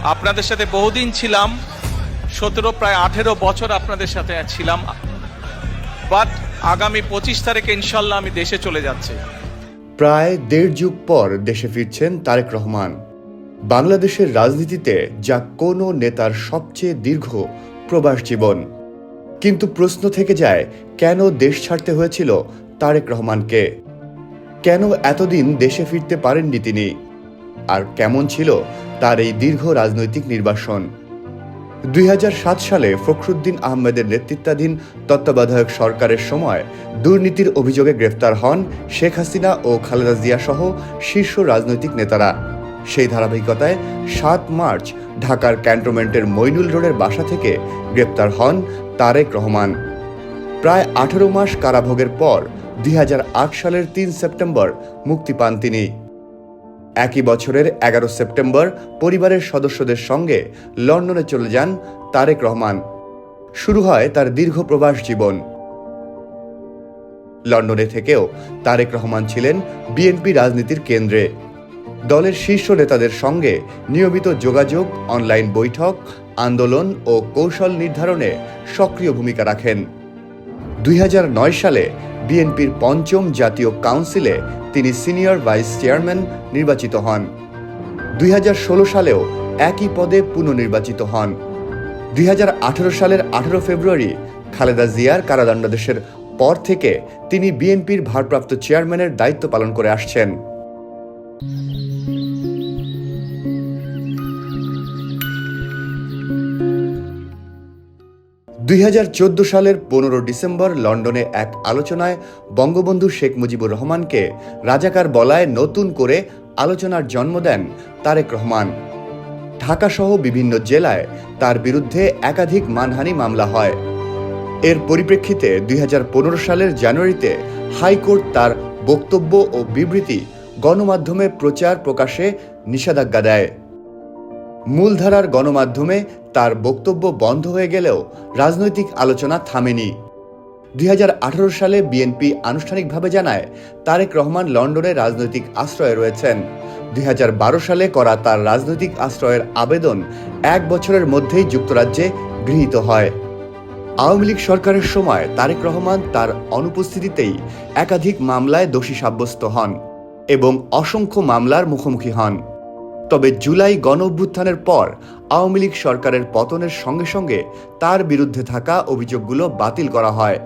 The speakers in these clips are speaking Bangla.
আপনাদের সাথে বহুদিন ছিলাম, 17 প্রায় 18 বছর আপনাদের সাথে ছিলাম, বাট আগামী 25 তারিখে ইনশাল্লাহ আমি দেশে চলে যাচ্ছি। প্রায় দেড় যুগ পর দেশে ফিরছেন তারেক রহমান। বাংলাদেশের রাজনীতিতে যা কোনো নেতার সবচেয়ে দীর্ঘ প্রবাস জীবন। কিন্তু প্রশ্ন থেকে যায়, কেন দেশ ছাড়তে হয়েছিল তারেক রহমানকে? কেন এতদিন দেশে ফিরতে পারেননি তিনি? আর কেমন ছিল তার এই দীর্ঘ রাজনৈতিক নির্বাসন? 2007 সালে ফখরুদ্দিন আহমেদের নেতৃত্বাধীন তত্ত্বাবধায়ক সরকারের সময় দুর্নীতির অভিযোগে গ্রেফতার হন শেখ হাসিনা ও খালেদা জিয়া সহ শীর্ষ রাজনৈতিক নেতারা। সেই ধারাবাহিকতায় 7 মার্চ ঢাকার ক্যান্টনমেন্টের মইনুল রোডের বাসা থেকে গ্রেপ্তার হন তারেক রহমান। প্রায় 18 মাস কারাভোগের পর 2008 সালের 3 সেপ্টেম্বর মুক্তি পান তিনি। একই বছরের 11 সেপ্টেম্বর পরিবারের সদস্যদের সঙ্গে লন্ডনে চলে যান তারেক রহমান। শুরু হয় তার দীর্ঘ প্রবাস জীবন। লন্ডনে থেকেও তারেক রহমান ছিলেন বিএনপি রাজনীতির কেন্দ্রে। দলের শীর্ষ নেতাদের সঙ্গে নিয়মিত যোগাযোগ, অনলাইন বৈঠক, আন্দোলন ও কৌশল নির্ধারণে সক্রিয় ভূমিকা রাখেন। 2009 সালে বিএনপির 5ম জাতীয় কাউন্সিলে তিনি সিনিয়র ভাইস চেয়ারম্যান নির্বাচিত হন। 2016 সালেও একই পদে পুনর্নির্বাচিত হন। 2018 সালের 18 ফেব্রুয়ারি খালেদা জিয়ার কারাদণ্ডাদেশের পর থেকে তিনি বিএনপির ভারপ্রাপ্ত চেয়ারম্যানের দায়িত্ব পালন করে আসছেন। 2014 সালের 15 ডিসেম্বর লন্ডনে এক আলোচনায় বঙ্গবন্ধু শেখ মুজিবুর রহমানকে রাজাকার বলায় নতুন করে আলোচনার জন্ম দেন তারেক রহমান। ঢাকাসহ বিভিন্ন জেলায় তার বিরুদ্ধে একাধিক মানহানি মামলা হয়। এর পরিপ্রেক্ষিতে 2015 সালের জানুয়ারিতে হাইকোর্ট তার বক্তব্য ও বিবৃতি গণমাধ্যমে প্রচার প্রকাশে নিষেধাজ্ঞা দেয়। মূলধারার গণমাধ্যমে তার বক্তব্য বন্ধ হয়ে গেলেও রাজনৈতিক আলোচনা থামেনি। 2018 সালে বিএনপি আনুষ্ঠানিকভাবে জানায় তারেক রহমান লন্ডনে রাজনৈতিক আশ্রয়ে রয়েছেন। 2012 সালে করা তার রাজনৈতিক আশ্রয়ের আবেদন 1 বছরের মধ্যেই যুক্তরাজ্যে গৃহীত হয়। আওয়ামী লীগ সরকারের সময় তারেক রহমান তার অনুপস্থিতিতেই একাধিক মামলায় দোষী সাব্যস্ত হন এবং অসংখ্য মামলার মুখোমুখি হন। তবে জুলাই গণঅভ্যুত্থানের পর আওয়ামী লীগ সরকারের পতনের সঙ্গে সঙ্গে তার বিরুদ্ধে থাকা অভিযোগগুলো বাতিল করা হয়।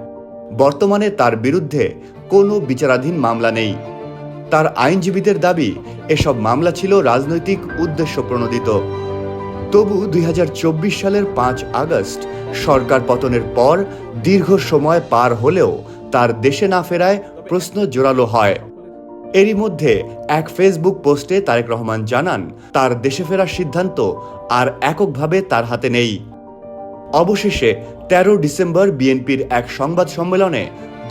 বর্তমানে তার বিরুদ্ধে কোনো বিচারাধীন মামলা নেই। তার আইনজীবীদের দাবি, এসব মামলা ছিল রাজনৈতিক উদ্দেশ্য প্রণোদিত। তবু 2024 সালের 5 আগস্ট সরকার পতনের পর দীর্ঘ সময় পার হলেও তার দেশে না ফেরায় প্রশ্ন জোরালো হয়। এরই মধ্যে এক ফেসবুক পোস্টে তারেক রহমান জানান, তার দেশে ফেরার সিদ্ধান্ত আর এককভাবে তার হাতে নেই। অবশেষে 13 ডিসেম্বর বিএনপির এক সংবাদ সম্মেলনে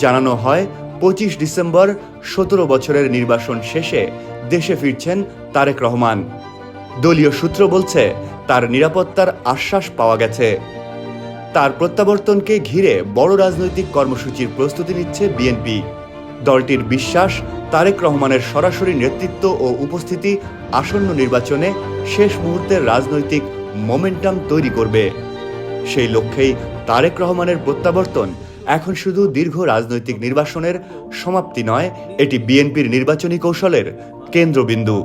জানানো হয় 25 ডিসেম্বর 17 বছরের নির্বাসন শেষে দেশে ফিরছেন তারেক রহমান। দলীয় সূত্র বলছে, তার নিরাপত্তার আশ্বাস পাওয়া গেছে। তার প্রত্যাবর্তনকে ঘিরে বড় রাজনৈতিক কর্মসূচির প্রস্তুতি নিচ্ছে বিএনপি। দলটির বিশ্বাস, তারেক রহমানের সরাসরি নেতৃত্ব ও উপস্থিতি আসন্ন নির্বাচনে শেষ মুহূর্তের রাজনৈতিক মোমেন্টাম তৈরি করবে। সেই লক্ষ্যেই তারেক রহমানের প্রত্যাবর্তন এখন শুধু দীর্ঘ রাজনৈতিক নির্বাসনের সমাপ্তি নয়, এটি বিএনপির নির্বাচনী কৌশলের কেন্দ্রবিন্দু।